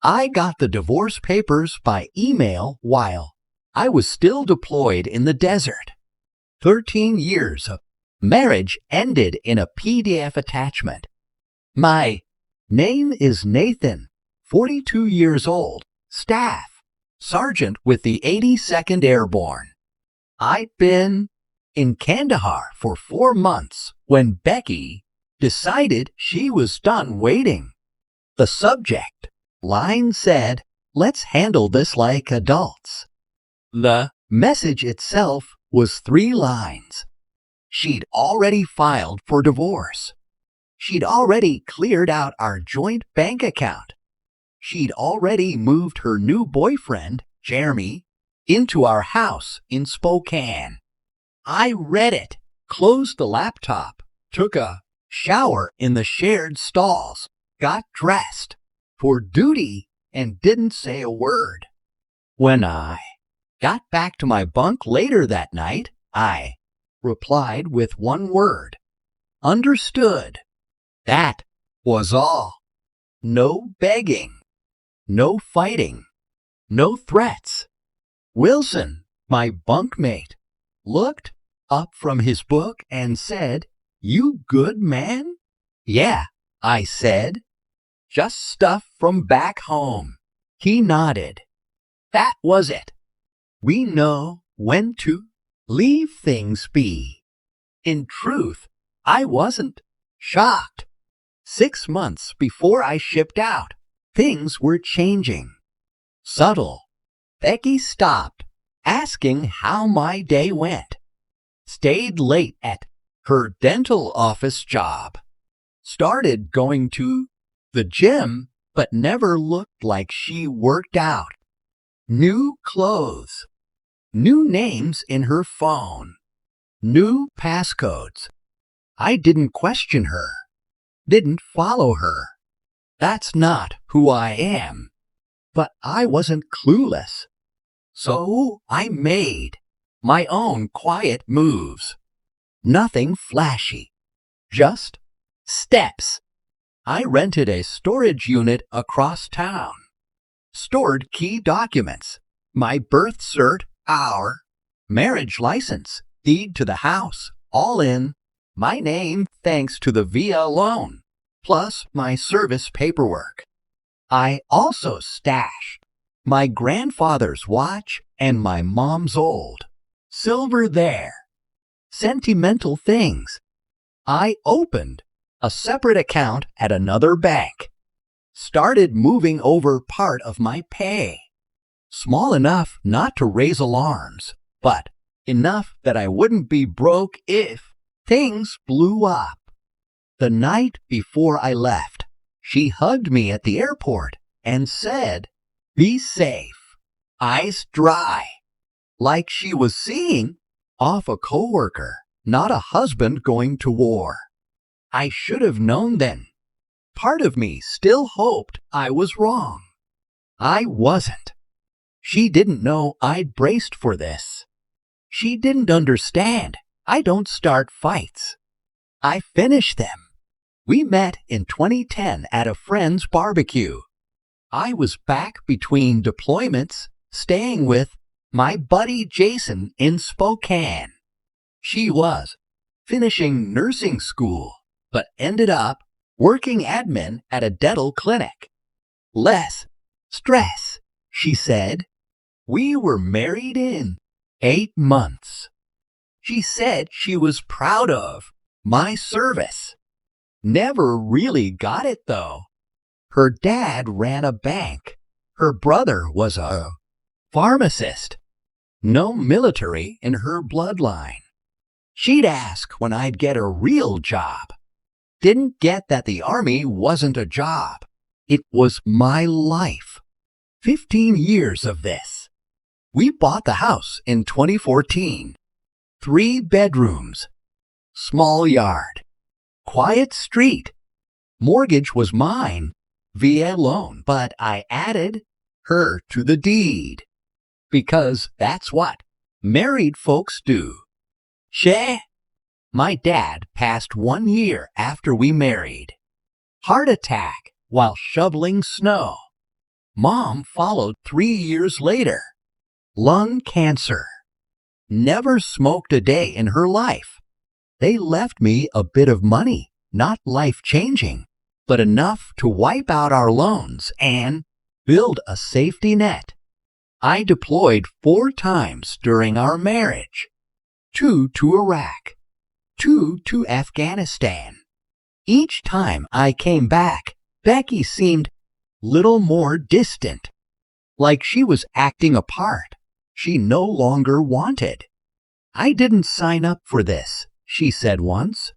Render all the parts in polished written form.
I got the divorce papers by email while I was still deployed in the desert. 13 years of marriage ended in a PDF attachment. My name is Nathan, 42 years old, Staff Sergeant with the 82nd Airborne. I'd been in Kandahar for 4 months when Becky decided she was done waiting. The subject line said, "Let's handle this like adults." The message itself was 3 lines. She'd already filed for divorce. She'd already cleared out our joint bank account. She'd already moved her new boyfriend, Jeremy, into our house in Spokane. I read it, closed the laptop, took a shower in the shared stalls, got dressed for duty, and didn't say a word. When I got back to my bunk later that night, I replied with 1 word: understood. That was all. No begging, no fighting, no threats. Wilson, my bunkmate, looked up from his book and said, "You good, man?" "Yeah," I said. "Just stuff from back home." He nodded. That was it. We know when to leave things be. In truth, I wasn't shocked. 6 months before I shipped out, things were changing. Subtle. Becky stopped asking how my day went. Stayed late at her dental office job. Started going to the gym, but never looked like she worked out. New clothes. New names in her phone. New passcodes. I didn't question her. Didn't follow her. That's not who I am. But I wasn't clueless. So I made my own quiet moves. Nothing flashy. Just steps. I rented a storage unit across town. Stored key documents. My birth cert, our marriage license, deed to the house, all in my name thanks to the VA loan, plus my service paperwork. I also stashed my grandfather's watch and my mom's old silver there. Sentimental things. I opened a separate account at another bank. Started moving over part of my pay. Small enough not to raise alarms, but enough that I wouldn't be broke if things blew up. The night before I left, she hugged me at the airport and said, "Be safe." Eyes dry. Like she was seeing off a coworker, not a husband going to war. I should have known then. Part of me still hoped I was wrong. I wasn't. She didn't know I'd braced for this. She didn't understand. I don't start fights. I finish them. We met in 2010 at a friend's barbecue. I was back between deployments, staying with my buddy Jason in Spokane. She was finishing nursing school, but ended up working admin at a dental clinic. Less stress, she said. We were married in 8 months. She said she was proud of my service. Never really got it, though. Her dad ran a bank. Her brother was a pharmacist. No military in her bloodline. She'd ask when I'd get a real job. Didn't get that the Army wasn't a job. It was my life. 15 years of this. We bought the house in 2014. 3 bedrooms. Small yard. Quiet street. Mortgage was mine, VA loan, but I added her to the deed. Because that's what married folks do. She. My dad passed 1 year after we married. Heart attack while shoveling snow. Mom followed 3 years later. Lung cancer. Never smoked a day in her life. They left me a bit of money, not life-changing, but enough to wipe out our loans and build a safety net. I deployed 4 times during our marriage. 2 to Iraq, 2 to Afghanistan. Each time I came back, Becky seemed little more distant, like she was acting a part she no longer wanted. "I didn't sign up for this," she said once.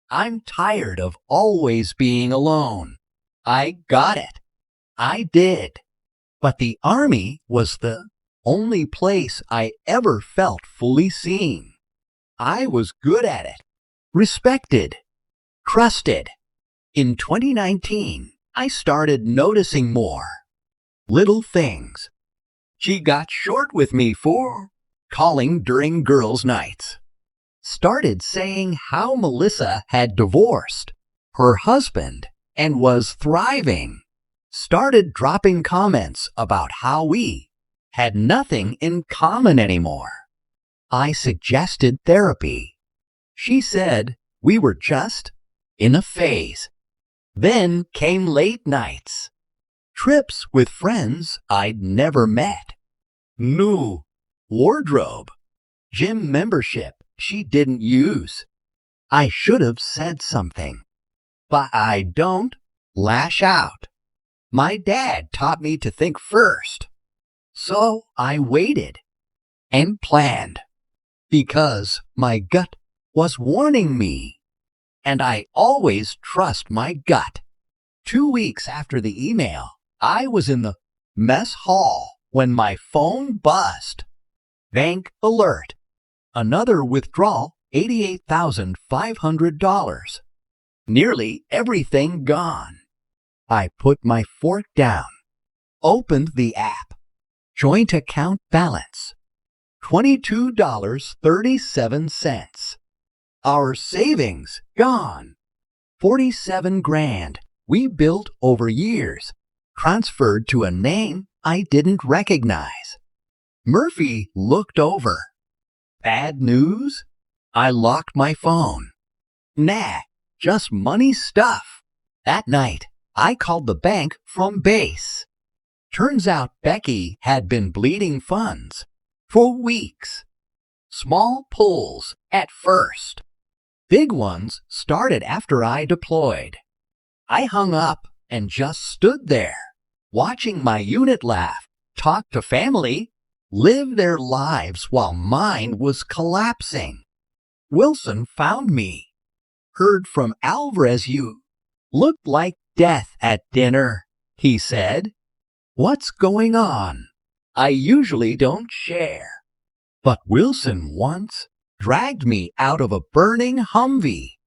"I'm tired of always being alone." I got it. I did. But the Army was the only place I ever felt fully seen. I was good at it, respected, trusted. In 2019, I started noticing more little things. She got short with me for calling during girls' nights. Started saying how Melissa had divorced her husband and was thriving. Started dropping comments about how we had nothing in common anymore. I suggested therapy. She said we were just in a phase. Then came late nights, trips with friends I'd never met, new wardrobe, gym membership she didn't use. I should have said something, but I don't lash out. My dad taught me to think first, so I waited and planned because my gut was warning me, and I always trust my gut. 2 weeks after the email, I was in the mess hall when my phone buzzed. Bank alert. Another withdrawal, $88,500. Nearly everything gone. I put my fork down, opened the app. Joint account balance, $22.37. Our savings gone. 47 grand we built over years, transferred to a name I didn't recognize. Murphy looked over. Bad news? I locked my phone. Nah, just money stuff. That night, I called the bank from base. Turns out Becky had been bleeding funds for weeks. Small pulls at first. Big ones started after I deployed. I hung up and just stood there, watching my unit laugh, talk to family, live their lives while mine was collapsing. Wilson found me. Heard from Alvarez you looked like death at dinner, he said. What's going on? I usually don't share. But Wilson once dragged me out of a burning Humvee.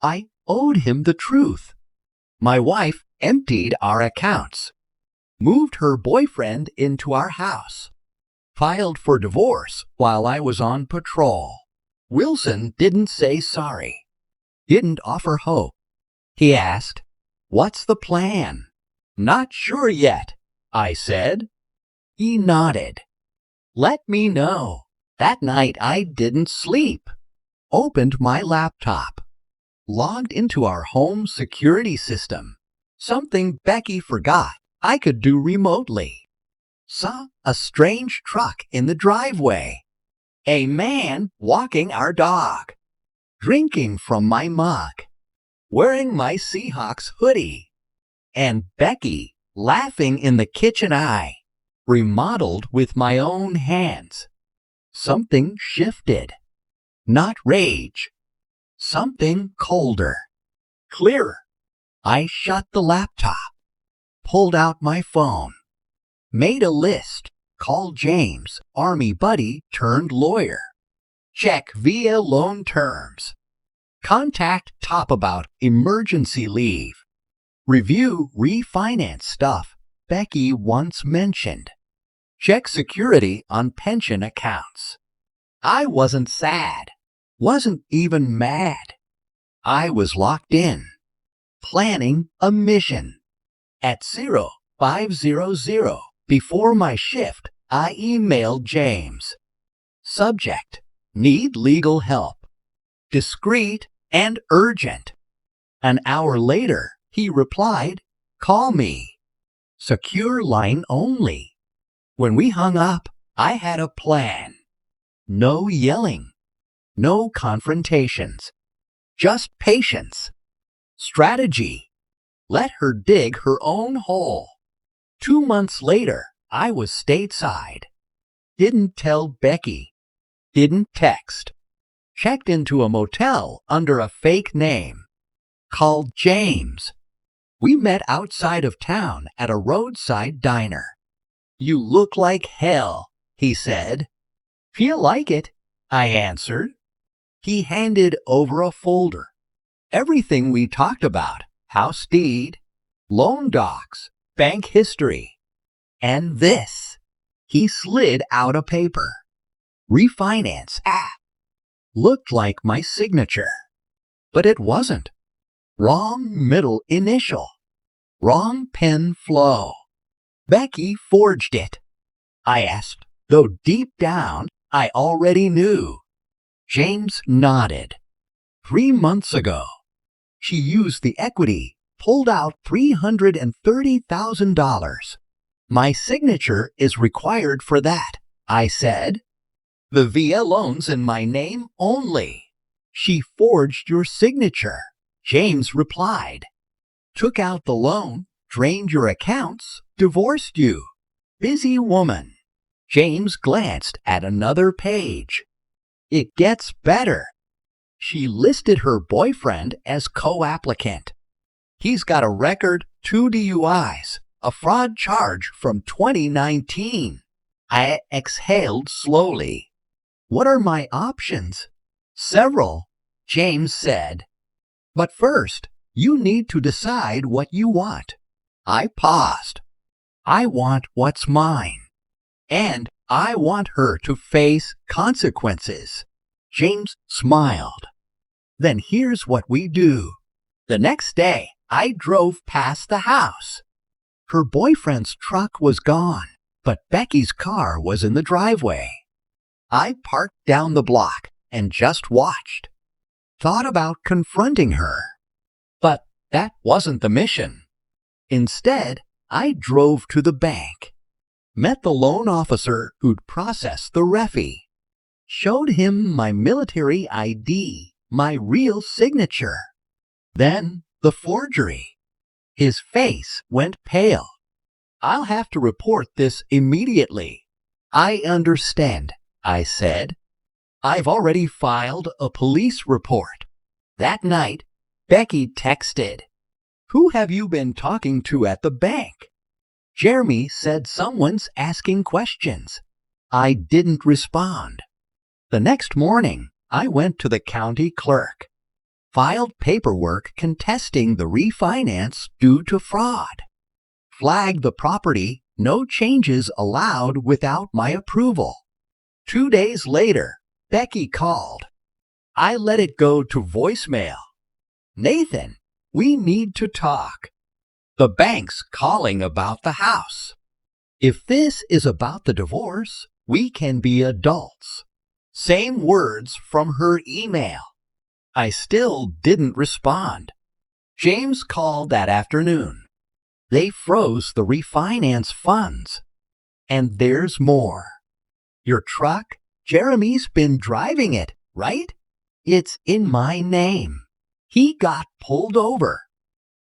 I owed him the truth. My wife emptied our accounts, moved her boyfriend into our house, filed for divorce while I was on patrol. Wilson didn't say sorry, didn't offer hope. He asked, "What's the plan?" "Not sure yet," I said. He nodded. "Let me know." That night I didn't sleep. Opened my laptop. Logged into our home security system. Something Becky forgot I could do remotely. Saw a strange truck in the driveway. A man walking our dog. Drinking from my mug. Wearing my Seahawks hoodie. And Becky laughing in the kitchen eye. Remodeled with my own hands. Something shifted. Not rage. Something colder. Clearer. I shut the laptop. Pulled out my phone. Made a list. Called James, Army buddy turned lawyer. Check via loan terms. Contact Top about emergency leave. Review refinance stuff Becky once mentioned. Check security on pension accounts. I wasn't sad. Wasn't even mad. I was locked in. Planning a mission. At 0, 500. Before my shift, I emailed James. Subject: Need legal help. Discreet and urgent. An hour later, he replied, Call me. Secure line only. When we hung up, I had a plan. No yelling. No confrontations. Just patience. Strategy: let her dig her own hole. 2 months later, I was stateside. Didn't tell Becky. Didn't text. Checked into a motel under a fake name. Called James. We met outside of town at a roadside diner. You look like hell, he said. Feel like it, I answered. He handed over a folder. Everything we talked about: house deed, loan docs, bank history. And this. He slid out a paper. Refinance app. Looked like my signature. But it wasn't. Wrong middle initial. Wrong pen flow. Becky forged it. I asked, though deep down I already knew. James nodded. 3 months ago. She used the equity, pulled out $330,000. My signature is required for that, I said. The VA loan's in my name only. She forged your signature, James replied. Took out the loan, drained your accounts, divorced you. Busy woman. James glanced at another page. It gets better. She listed her boyfriend as co-applicant. He's got a record, 2 DUIs, a fraud charge from 2019. I exhaled slowly. What are my options? Several, James said. But first, you need to decide what you want. I paused. I want what's mine. And I want her to face consequences. James smiled. Then here's what we do. The next day, I drove past the house. Her boyfriend's truck was gone, but Becky's car was in the driveway. I parked down the block and just watched. Thought about confronting her. But that wasn't the mission. Instead, I drove to the bank. Met the loan officer who'd processed the refi. Showed him my military ID, my real signature. Then the forgery. His face went pale. I'll have to report this immediately. I understand, I said. I've already filed a police report. That night, Becky texted, Who have you been talking to at the bank? Jeremy said someone's asking questions. I didn't respond. The next morning, I went to the county clerk. Filed paperwork contesting the refinance due to fraud. Flagged the property, no changes allowed without my approval. 2 days later, Becky called. I let it go to voicemail. Nathan, we need to talk. The bank's calling about the house. If this is about the divorce, we can be adults. Same words from her email. I still didn't respond. James called that afternoon. They froze the refinance funds. And there's more. Your truck? Jeremy's been driving it, right? It's in my name. He got pulled over.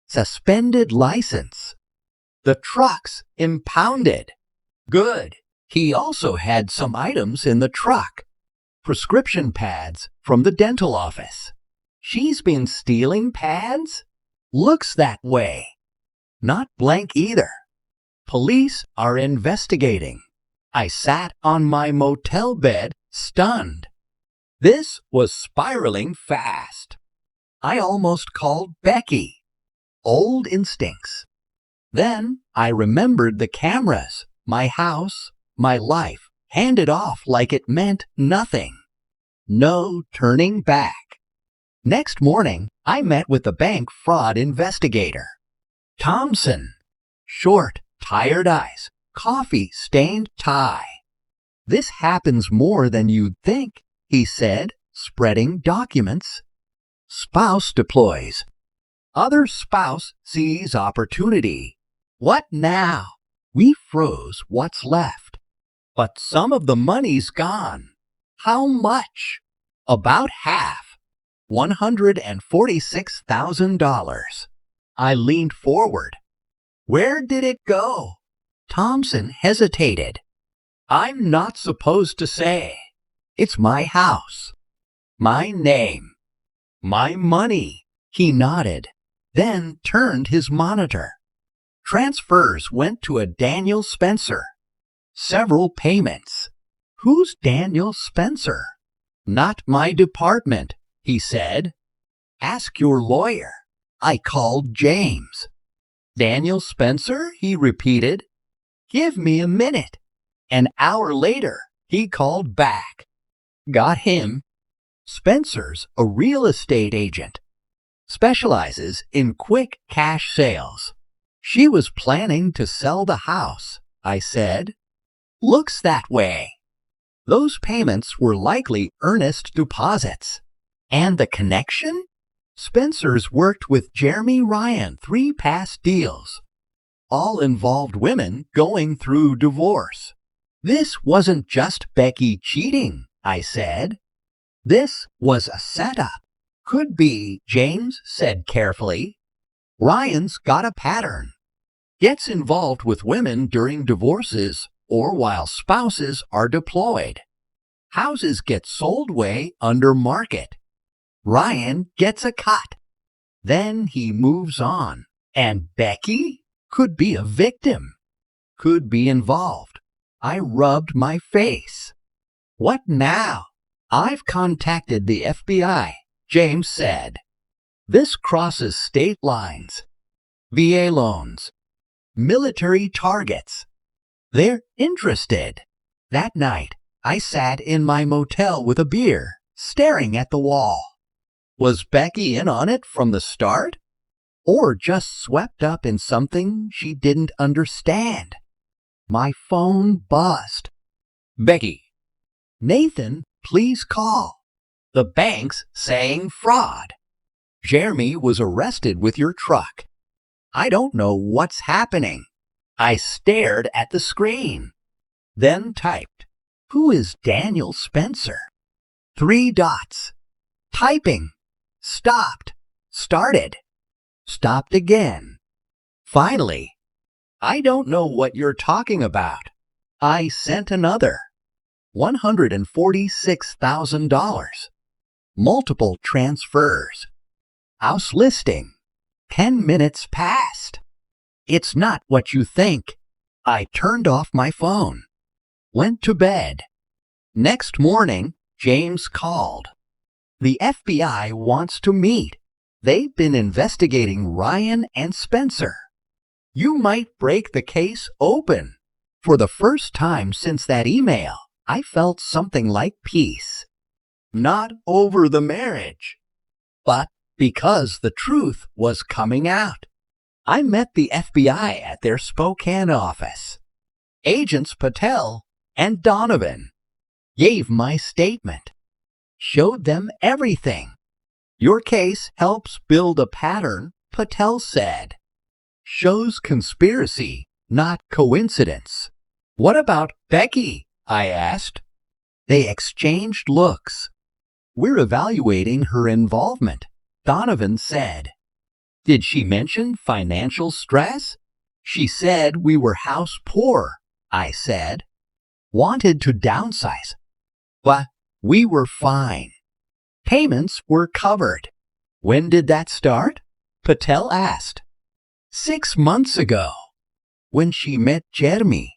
Suspended license. The truck's impounded. Good. He also had some items in the truck. Prescription pads from the dental office. She's been stealing pads? Looks that way. Not blank either. Police are investigating. I sat on my motel bed, stunned. This was spiraling fast. I almost called Becky. Old instincts. Then I remembered the cameras, my house, my life, handed off like it meant nothing. No turning back. Next morning, I met with the bank fraud investigator. Thompson. Short, tired eyes, coffee-stained tie. "This happens more than you'd think," he said, spreading documents. Spouse deploys. Other spouse sees opportunity. What now? We froze what's left. But some of the money's gone. How much? About half. $146,000. I leaned forward. Where did it go? Thompson hesitated. I'm not supposed to say. It's my house. My name. My money. He nodded, then turned his monitor. Transfers went to a Daniel Spencer. Several payments. Who's Daniel Spencer? Not my department, he said. Ask your lawyer. I called James. Daniel Spencer, he repeated. Give me a minute. An hour later, he called back. Got him. Spencer's a real estate agent. Specializes in quick cash sales. She was planning to sell the house, I said. Looks that way. Those payments were likely earnest deposits. And the connection? Spencer's worked with Jeremy Ryan 3 past deals. All involved women going through divorce. This wasn't just Becky cheating, I said. This was a setup. Could be, James said carefully. Ryan's got a pattern. Gets involved with women during divorces or while spouses are deployed. Houses get sold way under market. Ryan gets a cut. Then he moves on. And Becky could be a victim. Could be involved. I rubbed my face. What now? I've contacted the FBI, James said. This crosses state lines. VA loans. Military targets. They're interested. That night, I sat in my motel with a beer, staring at the wall. Was Becky in on it from the start? Or just swept up in something she didn't understand? My phone buzzed. Becky. Nathan, please call. The bank's saying fraud. Jeremy was arrested with your truck. I don't know what's happening. I stared at the screen. Then typed, Who is Daniel Spencer? 3 dots. Typing. Stopped. Started. Stopped again. Finally, I don't know what you're talking about. I sent another. $146,000. Multiple transfers. House listing. 10 minutes passed. It's not what you think. I turned off my phone. Went to bed. Next morning, James called. The FBI wants to meet. They've been investigating Ryan and Spencer. You might break the case open. For the first time since that email, I felt something like peace. Not over the marriage, but because the truth was coming out. I met the FBI at their Spokane office. Agents Patel and Donovan. Gave my statement. Showed them everything. Your case helps build a pattern, Patel said. Shows conspiracy, not coincidence. What about Becky? I asked. They exchanged looks. We're evaluating her involvement, Donovan said. Did she mention financial stress? She said we were house poor, I said. Wanted to downsize. But we were fine. Payments were covered. When did that start? Patel asked. 6 months ago, when she met Jeremy.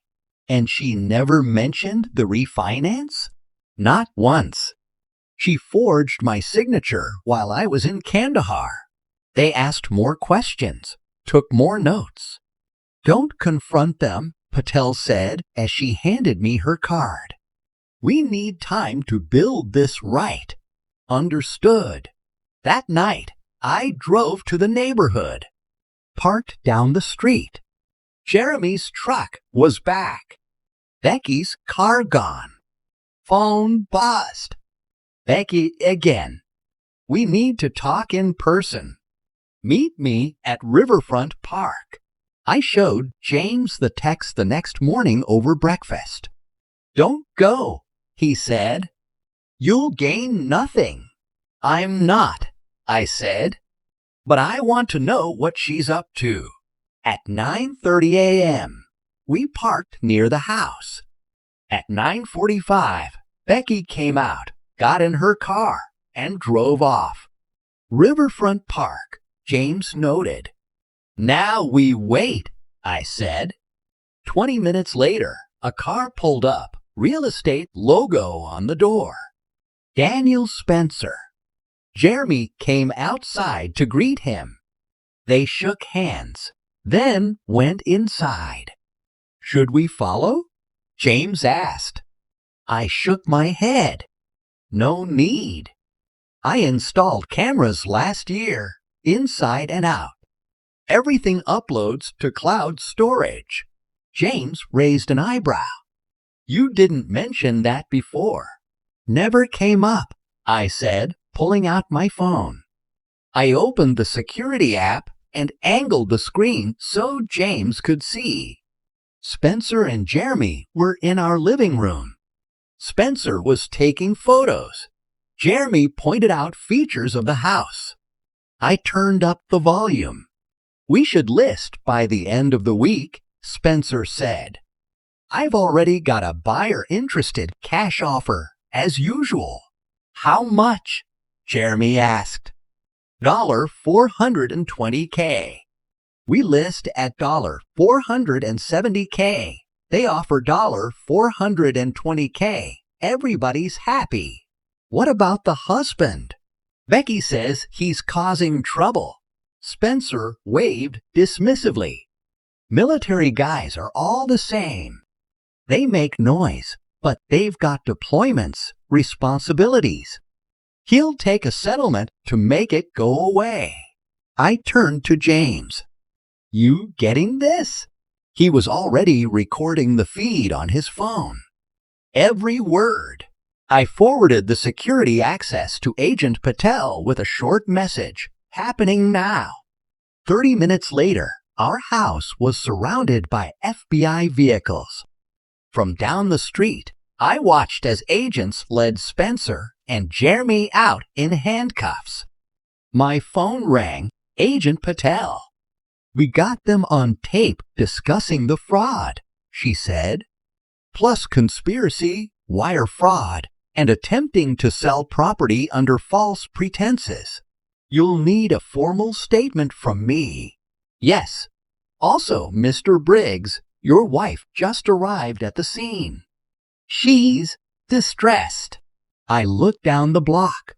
And she never mentioned the refinance? Not once. She forged my signature while I was in Kandahar. They asked more questions, took more notes. Don't confront them, Patel said as she handed me her card. We need time to build this right. Understood. That night, I drove to the neighborhood. Parked down the street. Jeremy's truck was back. Becky's car gone. Phone buzzed. Becky again. We need to talk in person. Meet me at Riverfront Park. I showed James the text the next morning over breakfast. Don't go, he said. You'll gain nothing. I'm not, I said. But I want to know what she's up to. At 9:30 a.m., we parked near the house. At 9:45, Becky came out, got in her car, and drove off. Riverfront Park, James noted. Now we wait, I said. 20 minutes later, a car pulled up, real estate logo on the door. Daniel Spencer. Jeremy came outside to greet him. They shook hands, then went inside. Should we follow? James asked. I shook my head. No need. I installed cameras last year, inside and out. Everything uploads to cloud storage. James raised an eyebrow. You didn't mention that before. Never came up, I said, pulling out my phone. I opened the security app and angled the screen so James could see. Spencer and Jeremy were in our living room. Spencer was taking photos. Jeremy pointed out features of the house. I turned up the volume. We should list by the end of the week, Spencer said. I've already got a buyer interested cash offer, as usual. How much? Jeremy asked. $420K. We list at $470K. They offer $420K. Everybody's happy. What about the husband? Becky says he's causing trouble. Spencer waved dismissively. Military guys are all the same. They make noise, but they've got deployments, responsibilities. He'll take a settlement to make it go away. I turned to James. You getting this? He was already recording the feed on his phone. Every word. I forwarded the security access to Agent Patel with a short message. Happening now. 30 minutes later, our house was surrounded by FBI vehicles. From down the street, I watched as agents led Spencer and Jeremy out in handcuffs. My phone rang. Agent Patel. We got them on tape discussing the fraud, she said. Plus conspiracy, wire fraud, and attempting to sell property under false pretenses. You'll need a formal statement from me. Yes. Also, Mr. Briggs, your wife just arrived at the scene. She's distressed. I looked down the block.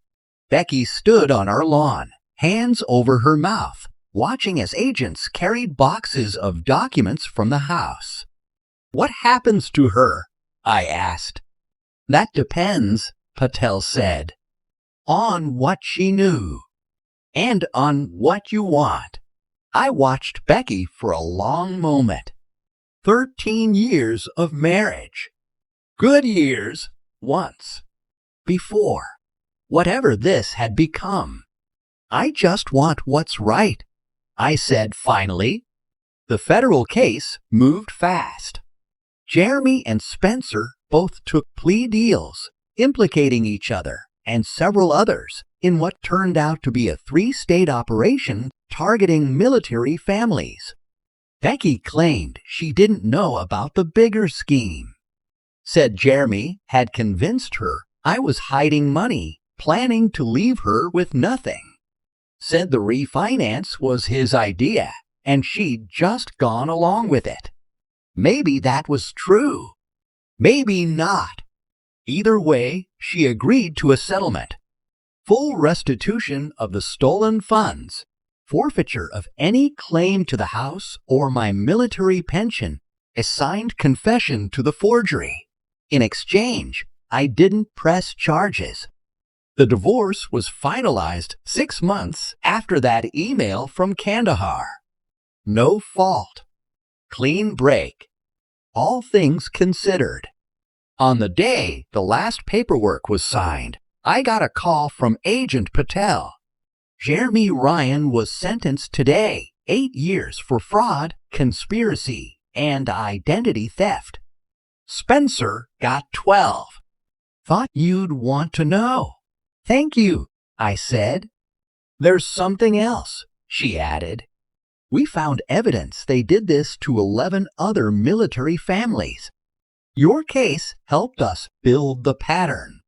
Becky stood on our lawn, hands over her mouth, watching as agents carried boxes of documents from the house. What happens to her? I asked. That depends, Patel said. On what she knew. And on what you want. I watched Becky for a long moment. 13 years of marriage. Good years, once. Before. Whatever this had become. I just want what's right, I said finally. The federal case moved fast. Jeremy and Spencer both took plea deals, implicating each other and several others in what turned out to be a 3-state operation targeting military families. Becky claimed she didn't know about the bigger scheme. Said Jeremy had convinced her I was hiding money, planning to leave her with nothing. Said the refinance was his idea, and she'd just gone along with it. Maybe that was true. Maybe not. Either way, she agreed to a settlement. Full restitution of the stolen funds, forfeiture of any claim to the house or my military pension, a signed confession to the forgery. In exchange, I didn't press charges. The divorce was finalized 6 months after that email from Kandahar. No fault. clean break. All things considered. On the day the last paperwork was signed, I got a call from Agent Patel. Jeremy Ryan was sentenced today, 8 years for fraud, conspiracy, and identity theft. Spencer got 12. Thought you'd want to know. Thank you, I said. There's something else, she added. We found evidence they did this to 11 other military families. Your case helped us build the pattern.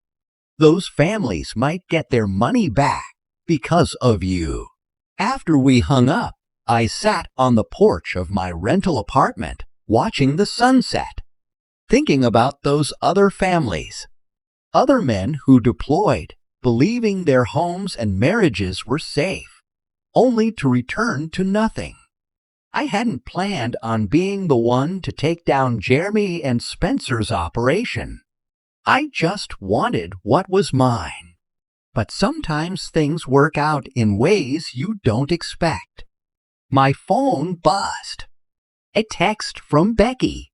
Those families might get their money back because of you. After we hung up, I sat on the porch of my rental apartment, watching the sunset, thinking about those other families. Other men who deployed, believing their homes and marriages were safe, only to return to nothing. I hadn't planned on being the one to take down Jeremy and Spencer's operation. I just wanted what was mine. But sometimes things work out in ways you don't expect. My phone buzzed. A text from Becky.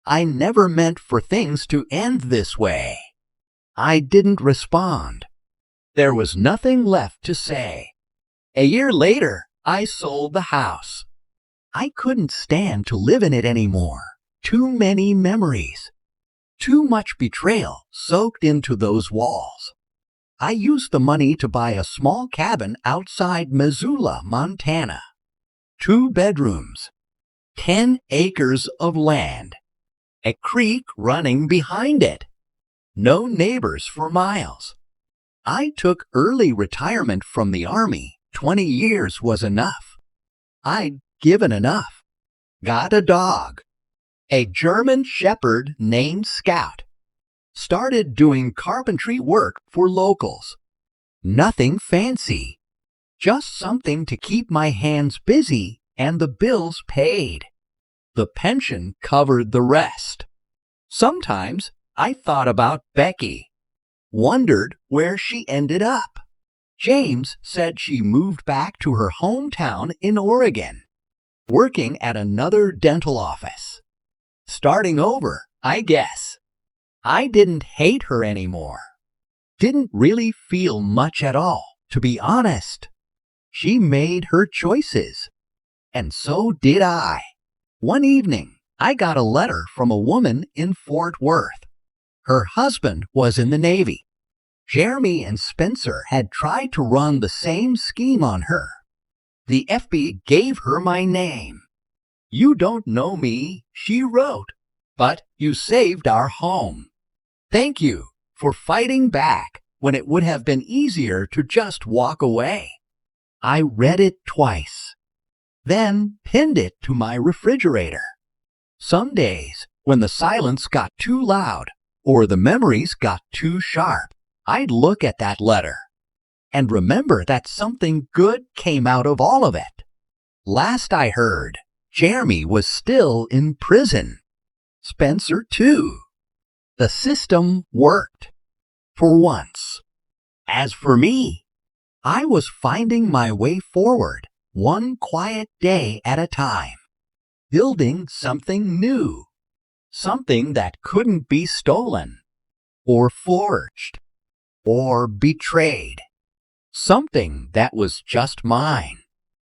I never meant for things to end this way. I didn't respond. There was nothing left to say. A year later, I sold the house. I couldn't stand to live in it anymore. Too many memories. Too much betrayal soaked into those walls. I used the money to buy a small cabin outside Missoula, Montana. 2 bedrooms. 10 acres of land. A creek running behind it. No neighbors for miles. I took early retirement from the Army. 20 years was enough. I'd given enough. Got a dog. A German Shepherd named Scout. Started doing carpentry work for locals. Nothing fancy. Just something to keep my hands busy and the bills paid. The pension covered the rest. Sometimes I thought about Becky. Wondered where she ended up. James said she moved back to her hometown in Oregon, working at another dental office. Starting over, I guess. I didn't hate her anymore. Didn't really feel much at all, to be honest. She made her choices. And so did I. One evening, I got a letter from a woman in Fort Worth. Her husband was in the Navy. Jeremy and Spencer had tried to run the same scheme on her. The FB gave her my name. You don't know me, she wrote, but you saved our home. Thank you for fighting back when it would have been easier to just walk away. I read it twice, then pinned it to my refrigerator. Some days, when the silence got too loud or the memories got too sharp, I'd look at that letter and remember that something good came out of all of it. Last I heard, Jeremy was still in prison. Spencer too. The system worked. For once. As for me, I was finding my way forward, one quiet day at a time, building something new, something that couldn't be stolen, or forged, or betrayed, something that was just mine.